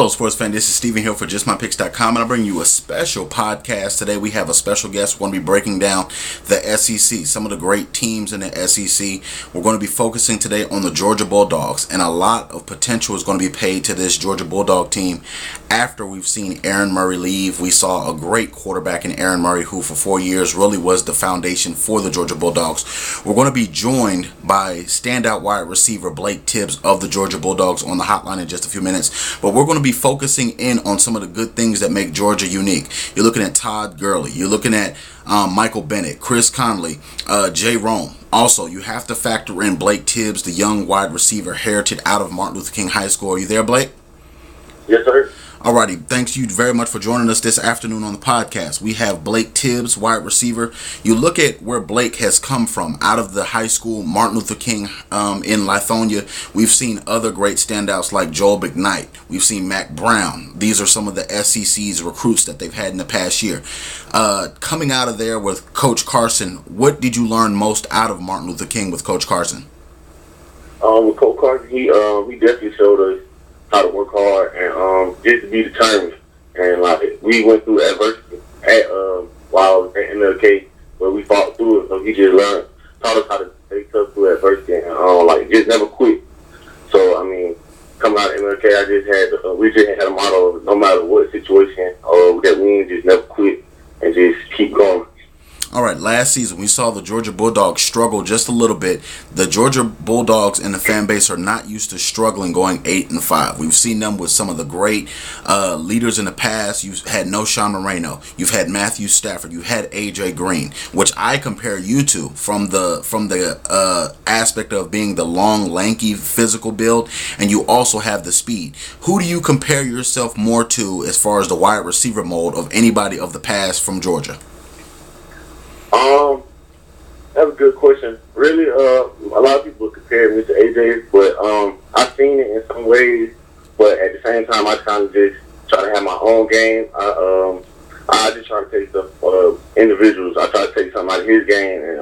Hello, sports fan. This is Steven Hill for JustMyPicks.com, and I bring you a special podcast today. We have a special guest. We're going to be breaking down the SEC, some of the great teams in the SEC. We're going to be focusing today on the Georgia Bulldogs, and a lot of potential is going to be paid to this Georgia Bulldog team after we've seen Aaron Murray leave. We saw a great quarterback in Aaron Murray, who for 4 years really was the foundation for the Georgia Bulldogs. We're going to be joined by standout wide receiver Blake Tibbs of the Georgia Bulldogs on the hotline in just a few minutes, but we're going to be focusing in on some of the good things that make Georgia unique. You're looking at Todd Gurley. You're looking at Michael Bennett, Chris Conley, Jay Rome. Also, you have to factor in Blake Tibbs, the young wide receiver heritage out of Martin Luther King High School. Are you there, Blake? Yes, sir. Alrighty, thanks you very much for joining us this afternoon on the podcast. We have Blake Tibbs, wide receiver. You look at where Blake has come from out of the high school, Martin Luther King in Lithonia. We've seen other great standouts like Joel McKnight. We've seen Mac Brown. These are some of the SEC's recruits that they've had in the past year. Coming out of there with Coach Carson, what did you learn most out of Martin Luther King with Coach Carson? With Coach Carson, he definitely showed us how to work hard and just to be determined. And like we went through adversity while I was at MLK, where we fought through it. So he just taught us how to stay tough through adversity and just never quit. So I mean, coming out of MLK, we just had a motto of no matter what situation that we just never quit and just keep going. All right, last season we saw the Georgia Bulldogs struggle just a little bit. The Georgia Bulldogs and the fan base are not used to struggling going 8-5. We've seen them with some of the great leaders in the past. You've had Sean Moreno. You've had Matthew Stafford. You had AJ Green, which I compare you to from the aspect of being the long, lanky, physical build, and you also have the speed. Who do you compare yourself more to as far as the wide receiver mold of anybody of the past from Georgia? That's a good question. Really, a lot of people compare me to AJ, but I've seen it in some ways. But at the same time, I kind of just try to have my own game. I just try to take stuff individuals. I try to take something out of his game and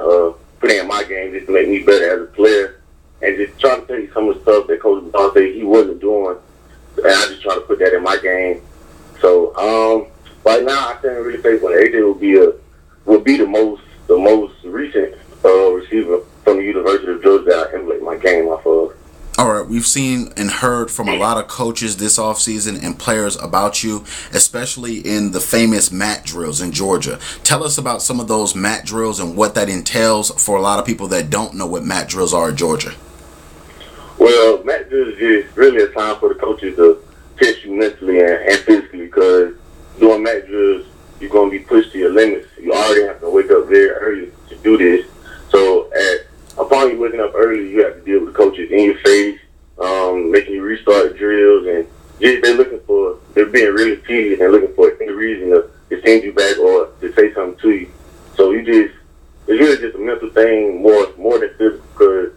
put it in my game just to make me better as a player, and just try to take some of the stuff that Coach Ball said he wasn't doing, and I just try to put that in my game. So right now, I can't really say when AJ would be the most recent receiver from the University of Georgia that I emulate my game off of. All right, we've seen and heard from a lot of coaches this offseason and players about you, especially in the famous mat drills in Georgia. Tell us about some of those mat drills and what that entails for a lot of people that don't know what mat drills are in Georgia. Well, mat drills is really a time for the coaches to test you mentally and physically, because doing mat drills, you're going to be pushed to your limits. You already have to wake up very early to do this. So upon you waking up early, you have to deal with the coaches in your face, making you restart drills, and they're being really tedious and looking for any reason to send you back or to say something to you. So it's really just a mental thing more than physical, because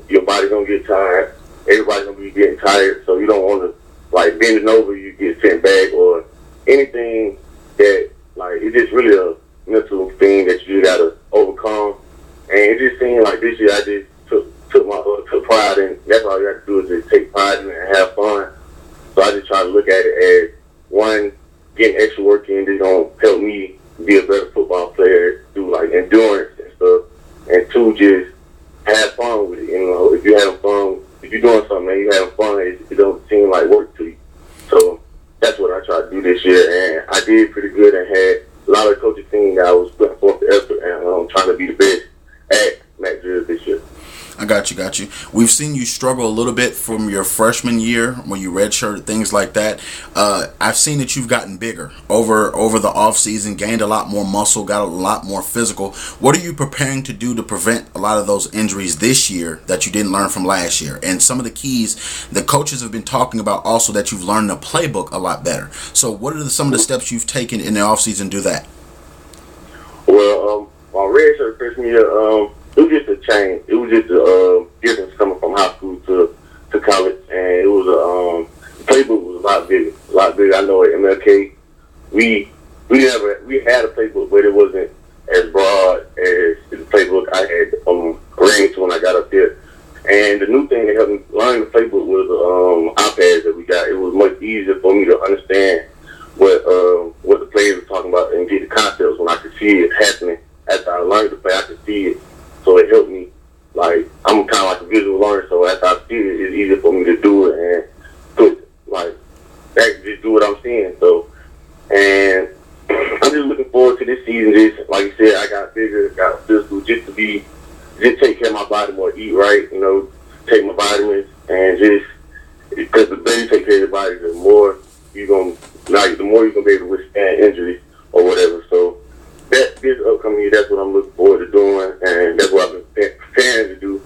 your body's going to get tired. Everybody's going to be getting tired, so you don't want to, bending over, you get sent back or anything that, it's just really a mental thing that you got to overcome. And it just seemed like this year I just took pride in. That's all you have to do is just take pride in it and have fun. So I just try to look at it as, one, getting extra work in that's going to help me be a better football player through endurance and stuff. And two, just have fun with it. If you're having fun, if you're doing something and you're having fun, it don't seem like work to you. So that's what I tried to do this year, and I did pretty good and had a lot of coaches seeing that I was putting forth the effort and trying to be the best at mat drills this year. I got you. We've seen you struggle a little bit from your freshman year when you redshirted, things like that. I've seen that you've gotten bigger over the offseason, gained a lot more muscle, got a lot more physical. What are you preparing to do to prevent a lot of those injuries this year that you didn't learn from last year? And some of the keys the coaches have been talking about also, that you've learned the playbook a lot better. So what are some of the steps you've taken in the offseason to do that? Well, my redshirt freshman year, it was just a change. It was just a difference coming from high school to college, and it was the playbook was a lot bigger. I know at MLK, we had a playbook, but it wasn't as broad as the playbook I had ran into when I got up there. And the new thing that helped me learn the playbook was iPads that we got. It was much easier for me to understand what the players were talking about and get the concepts when I could see it happening. After I learned to play, I could see it. So it helped me. Like, I'm kind of like a visual learner, so after I see it, it's easier for me to do it and put, like, just do what I'm seeing. So, and I'm just looking forward to this season. Just like you said, I got bigger, got physical, just take care of my body more, eat right, take my vitamins, and just, because the better you take care of your body, the more you're going to be able to withstand injuries or whatever. So this upcoming year, that's what I'm looking forward to doing, and that's what I've been preparing to do,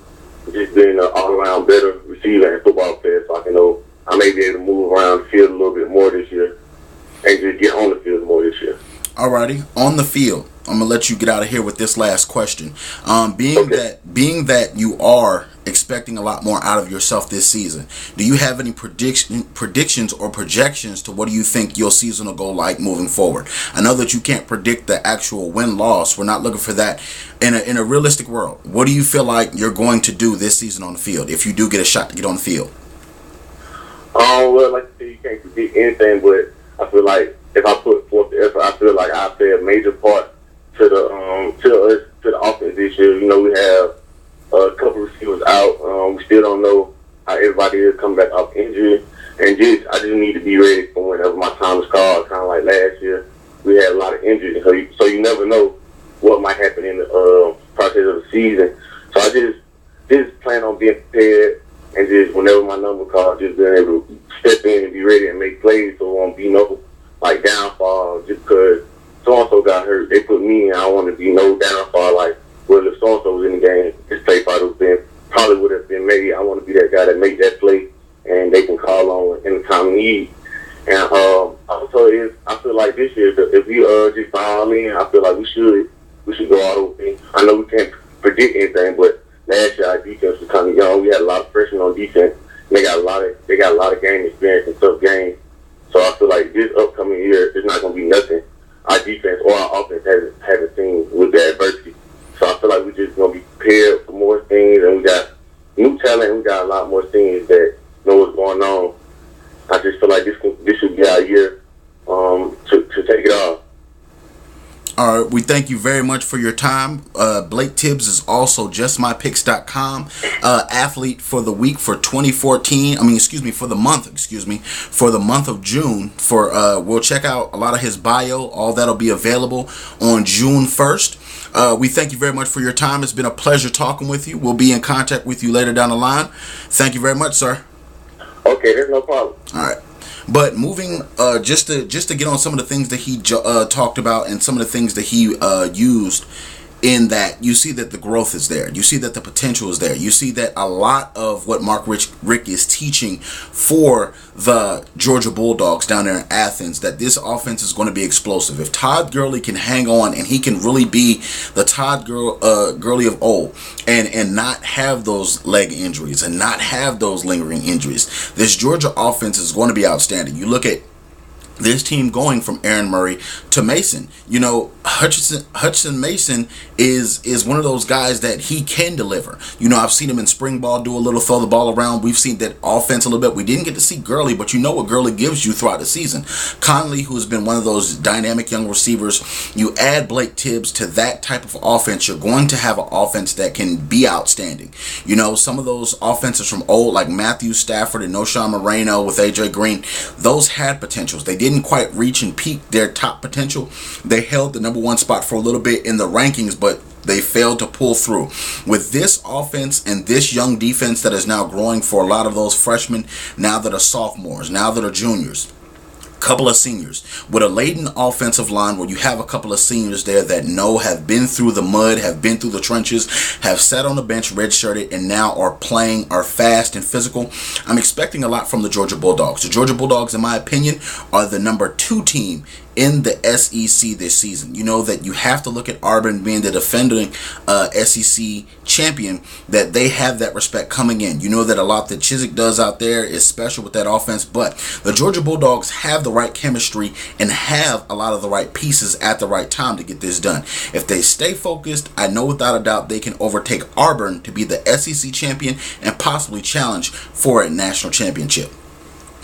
just being an all-around better receiver and football player, so I may be able to move around the field a little bit more this year and just get on the field more this year. Alrighty, on the field, I'm gonna let you get out of here with this last question. Being that you are expecting a lot more out of yourself this season, do you have any predictions or projections to what do you think your season will go like moving forward? I know that you can't predict the actual win-loss. We're not looking for that in a realistic world. What do you feel like you're going to do this season on the field if you do get a shot to get on the field? Well, like you said, you can't predict anything, but I feel like if I put forth the effort, I feel like I play a major part to the offense this year. We have a couple receivers out. We still don't know how everybody is coming back off injury, and I just need to be ready for whenever my time is called. Kind of like last year, we had a lot of injuries, so you never know what might happen in the process of the season. So I just plan on being prepared, and just whenever my number called, just being able to step in and be ready and make plays, so it won't be no downfall just because so-and-so got hurt. They put me in. I don't want to be no downfall. Like, well, if so-and-so was in the game, this play probably would have been made. I want to be that guy that make that play and they can call on in the time of need. And also, I feel like this year, if we just ball in, I feel like we should go all the way. I know we can't predict anything, but last year our defense was kind of young. We had a lot of freshmen on defense. And they got a lot of game experience and tough games. So I feel like this upcoming year, it's not going to be nothing our defense or our offense hasn't seen with the adversity. So I feel like we're just going to be prepared for more things, and we got new talent, and we got a lot more things that know what's going on. I just feel like this should be our year to take it off. All right, we thank you very much for your time. Blake Tibbs is also JustMyPicks.com athlete for the week for 2014. For the month of June. We'll check out a lot of his bio. All that'll be available on June 1st. We thank you very much for your time. It's been a pleasure talking with you. We'll be in contact with you later down the line. Thank you very much, sir. Okay, there's no problem. All right. But moving, just to get on some of the things that he talked about and some of the things that he used, in that you see that the growth is there. You see that the potential is there. You see that a lot of what Mark Richt is teaching for the Georgia Bulldogs down there in Athens, that this offense is going to be explosive. If Todd Gurley can hang on and he can really be the Todd Gurley of old and not have those leg injuries and not have those lingering injuries, this Georgia offense is going to be outstanding. You look at this team going from Aaron Murray to Mason. Hutchinson Mason is one of those guys that he can deliver. I've seen him in spring ball do a little throw the ball around. We've seen that offense a little bit. We didn't get to see Gurley, but you know what Gurley gives you throughout the season. Conley, who's been one of those dynamic young receivers, you add Blake Tibbs to that type of offense, you're going to have an offense that can be outstanding. Some of those offenses from old, like Matthew Stafford and Noshawn Moreno with AJ Green, those had potentials. They didn't quite reach and peak their top potential. They held the number one spot for a little bit in the rankings, but they failed to pull through. With this offense and this young defense that is now growing for a lot of those freshmen, now that are sophomores, now that are juniors, couple of seniors, with a laden offensive line where you have a couple of seniors there that have been through the mud, have been through the trenches, have sat on the bench redshirted, and now are fast and physical. I'm expecting a lot from the Georgia Bulldogs. The Georgia Bulldogs, in my opinion, are the number 2 team in the SEC this season. You know that you have to look at Auburn being the defending SEC champion, that they have that respect coming in. You know that a lot that Chizik does out there is special with that offense, but the Georgia Bulldogs have the right chemistry and have a lot of the right pieces at the right time to get this done. If they stay focused, I know without a doubt they can overtake Auburn to be the SEC champion and possibly challenge for a national championship.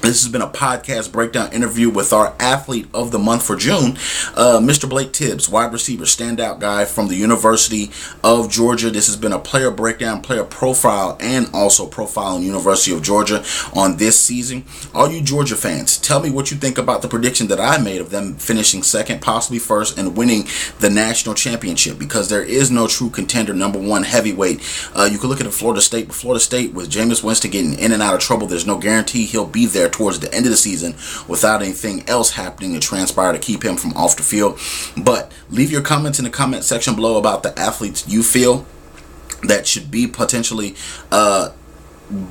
This has been a podcast breakdown interview with our athlete of the month for June, Mr. Blake Tibbs, wide receiver, standout guy from the University of Georgia. This has been a player breakdown, player profile, and also profiling University of Georgia on this season. All you Georgia fans, tell me what you think about the prediction that I made of them finishing second, possibly first, and winning the national championship, because there is no true contender, number one heavyweight. You can look at Florida State, but Florida State, with Jameis Winston getting in and out of trouble, there's no guarantee he'll be there towards the end of the season without anything else happening to transpire to keep him from off the field. But leave your comments in the comment section below about the athletes you feel that should be potentially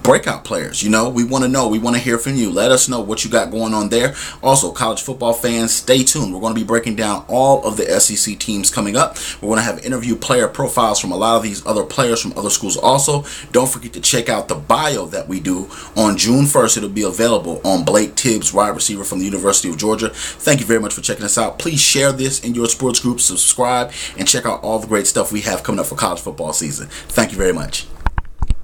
breakout players. You know, we want to know, we want to hear from you. Let us know what you got going on there. Also, college football fans, stay tuned. We're going to be breaking down all of the SEC teams coming up. We're going to have interview player profiles from a lot of these other players from other schools also. Don't forget to check out the bio that we do on June 1st. It'll be available on Blake Tibbs, wide receiver from the University of Georgia. Thank you very much for checking us out. Please share this in your sports group, subscribe, and check out all the great stuff we have coming up for college football season. Thank you very much.